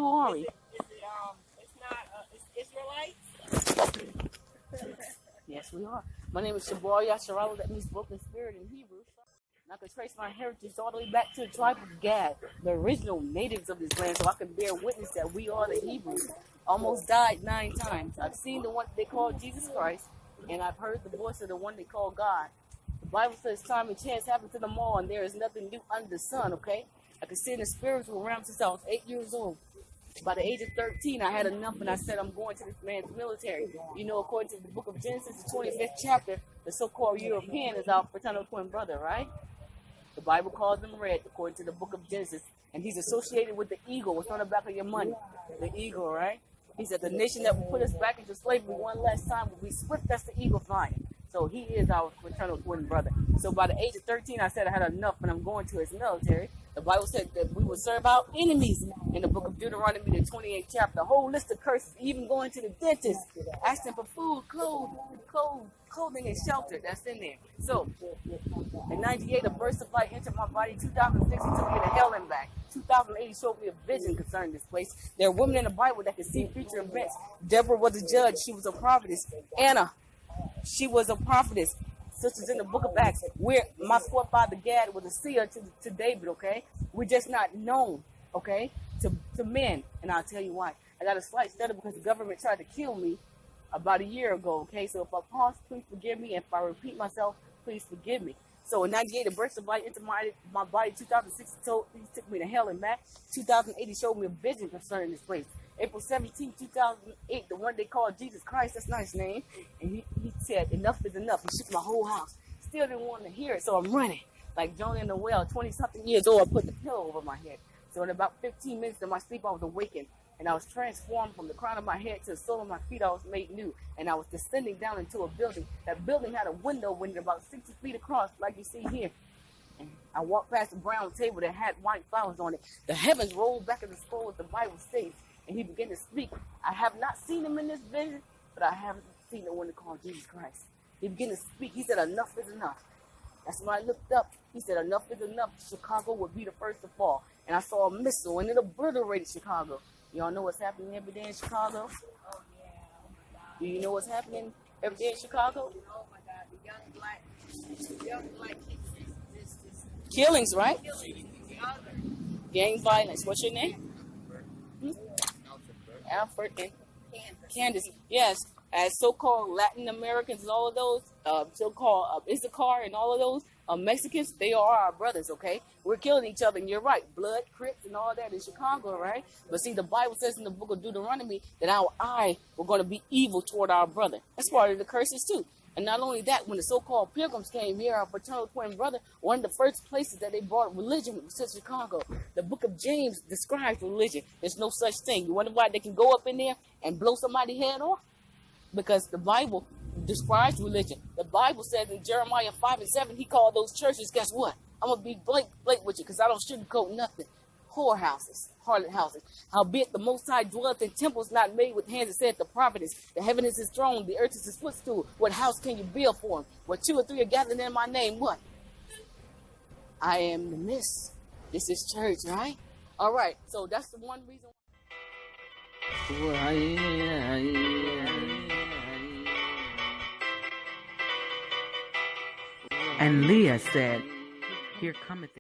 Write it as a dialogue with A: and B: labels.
A: Who are we?
B: It's not, it's Israelites.
A: Yes, we are. My name is Shabar Yasharala. That means broken spirit in Hebrew. And I can trace my heritage all the way back to the tribe of Gad, the original natives of this land, so I can bear witness that we are the Hebrews. Almost died 9 times. I've seen the one they call Jesus Christ, and I've heard the voice of the one they call God. The Bible says time and chance happen to them all, and there is nothing new under the sun, okay? I can see in the spiritual realm since I was 8 years old. By the age of 13, I had enough, and I said, I'm going to this man's military. You know, according to the book of Genesis, the 25th chapter, the so-called European is our fraternal twin brother, right? The Bible calls him red, according to the book of Genesis. And he's associated with the eagle. What's on the back of your money? The eagle, right? He said the nation that will put us back into slavery one last time will be swift as the eagle flying. So he is our fraternal twin brother. So by the age of 13, I said I had enough, and I'm going to his military. The Bible said that we would serve our enemies in the book of Deuteronomy, the 28th chapter. A whole list of curses, even going to the dentist, asking for food, clothing, and shelter. That's in there. So, in 98, a burst of light entered my body. 2006, it took me to hell and back. 2008, he showed me a vision concerning this place. There are women in the Bible that could see future events. Deborah was a judge. She was a prophetess. Anna, she was a prophetess. Sisters in the book of Acts, where my forefather Gad was a seer to David, okay? We're just not known, okay, to men. And I'll tell you why. I got a slight stutter because the government tried to kill me about a year ago, okay? So if I pause, please forgive me. If I repeat myself, please forgive me. So in 98, a burst of light into my body. 2006, he took me to hell and back. 2008, he showed me a vision concerning this place. April 17, 2008, the one they called Jesus Christ, that's not his name. And he said, enough is enough. He shook my whole house. Still didn't want to hear it, so I'm running. Like Jonah in the well, 20-something years old, I put the pillow over my head. So in about 15 minutes of my sleep, I was awakened. And I was transformed from the crown of my head to the sole of my feet. I was made new. And I was descending down into a building. That building had a window about 60 feet across, like you see here. And I walked past a brown table that had white flowers on it. The heavens rolled back in the scroll, as the Bible states. And he began to speak. I have not seen him in this vision, but I have seen the one called Jesus Christ. He began to speak. He said, enough is enough. That's when I looked up. He said, enough is enough. Chicago would be the first to fall. And I saw a missile, and it obliterated Chicago. Y'all know what's happening every day in Chicago?
B: Oh, yeah. Oh, my God.
A: Do you know what's happening every day in Chicago?
B: Oh, my God. The young black kids.
A: Killings, right?
B: Killings.
A: Gang violence. What's your name? Alfred and Candace. Yes, as so-called Latin Americans and all of those, so-called Issachar and all of those Mexicans, they are our brothers, okay? We're killing each other, and you're right. Blood, Crips, and all that in Chicago, right? But see, the Bible says in the book of Deuteronomy that our eye were going to be evil toward our brother. That's part of the curses, too. And not only that, when the so-called pilgrims came here, our fraternal twin brother, one of the first places that they brought religion was to Chicago. The book of James describes religion. There's no such thing. You wonder why they can go up in there and blow somebody's head off? Because the Bible describes religion. The Bible says in Jeremiah 5:7, he called those churches, guess what? I'm going to be blank with you because I don't sugarcoat nothing. Whorehouses, harlot houses. Howbeit the Most High dwelleth in temples not made with hands, it said the prophetess. The heaven is his throne, the earth is his footstool. What house can you build for him? Where 2 or 3 are gathered in my name, what? I am the midst. This is church, right? All right, so that's the one reason.
C: And Leah said, here cometh